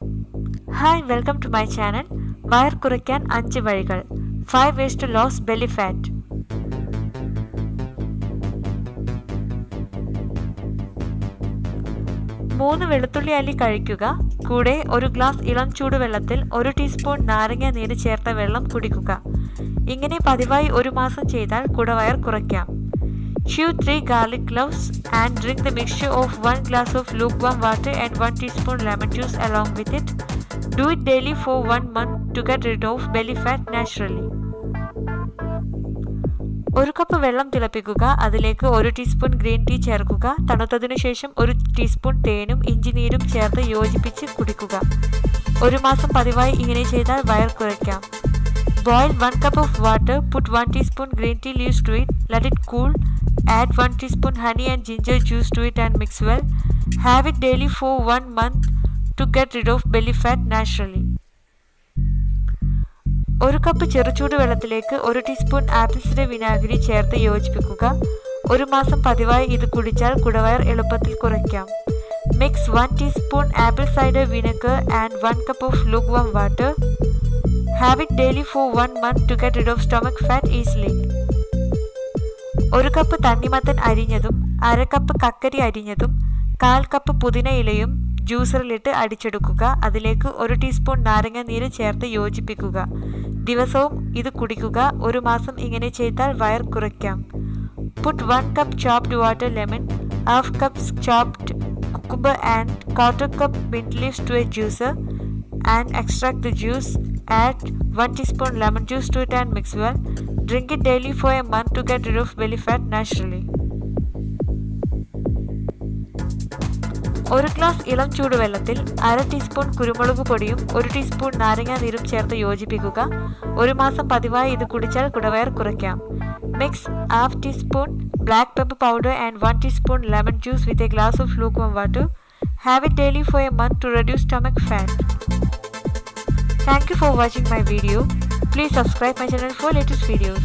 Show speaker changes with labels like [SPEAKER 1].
[SPEAKER 1] Hi, welcome to my channel. Wire കുറയ്ക്കാൻ 5 വഴികൾ. 5 ways to lose belly fat. മൂന്ന് വെളുത്തുള്ളി അല്ലി കഴിക്കുക. കൂടെ ഒരു ഗ്ലാസ് ഇളം ചൂടുവെള്ളത്തിൽ 1 ടീസ്പൂൺ നാരങ്ങ നീര് ചേർത്ത വെള്ളം കുടിക്കുക. ഇങ്ങനെ പതിവായി ഒരു മാസം ചെയ്താൽ കുടവയർ കുറയ്ക്കാം. Chew 3 garlic cloves and drink the mixture of 1 glass of lukewarm water and 1 teaspoon lemon juice along with it. Do it daily for 1 month to get rid of belly fat naturally. ഒരു cup വെള്ളം തിളപ്പിക്കുക. അതിലേക്ക് 1 teaspoon green tea ചേർക്കുക. തണുത്തതിനു ശേഷം 1 teaspoon തേനും ഇഞ്ചിനീരും ചേർത്ത് യോജിപ്പിച്ച് കുടിക്കുക. ഒരു മാസം പതിവായി ഇങ്ങനെ ചെയ്താൽ വയർ കുറയ്ക്കാം. Boil 1 cup of water, put 1 teaspoon green tea leaves to it, let it cool, add 1 teaspoon honey and ginger juice to it and mix well. Have it daily for 1 month to get rid of belly fat naturally. ഒരു cup ചെറുചൂട് വെള്ളത്തിലേക്ക് 1 teaspoon apple cider വിനാഗിരി ചേർത്ത് യോജിപ്പിക്കുക. ഒരു മാസം പതിവായി ഇത് കുടിച്ചാൽ കുടവയർ എളുപ്പത്തിൽ കുറയ്ക്കാം. Mix 1 teaspoon apple cider vinegar and 1 cup of lukewarm water. Have it daily for 1 month to get rid of stomach fat easily. ഒരു കപ്പ് തണ്ണിമത്തൻ അരിഞ്ഞതും 1/2 കപ്പ് കക്കരി അരിഞ്ഞതും 1/4 കപ്പ് പുതിന ഇലയും ജ്യൂസറിലിട്ട് അടിച്ചെടുക്കുക. അതിലേക്ക് 1 ടീസ്പൂൺ നാരങ്ങ നീര് ചേർത്ത് യോജിപ്പിക്കുക. ദിവസവും ഇത് കുടിക്കുക. ഒരു മാസം ഇങ്ങനെ ചെയ്താൽ വയർ കുറയ്ക്കാം. Put 1 cup chopped water lemon, 1/2 cup chopped cucumber and 1/4 cup mint leaves to a juicer and extract the juice. Add 1 teaspoon lemon juice to it and mix well. Drink it daily for a month to get rid of belly fat naturally. ഒരു glass ഇളം ചൂടുവെള്ളത്തിൽ 1/2 teaspoon കുരുമുളക് പൊടിയും 1 teaspoon നാരങ്ങ നീരും ചേർത്ത് യോജിപ്പിക്കുക. ഒരു മാസം പതിവായി ഇത് കുടിച്ചാൽ കുടവയർ കുറയ്ക്കാം. Mix 1/2 teaspoon black pepper powder and 1 teaspoon lemon juice with a glass of lukewarm water. Have it daily for a month to reduce stomach fat. Thank you for watching my video. Please subscribe my channel for latest videos.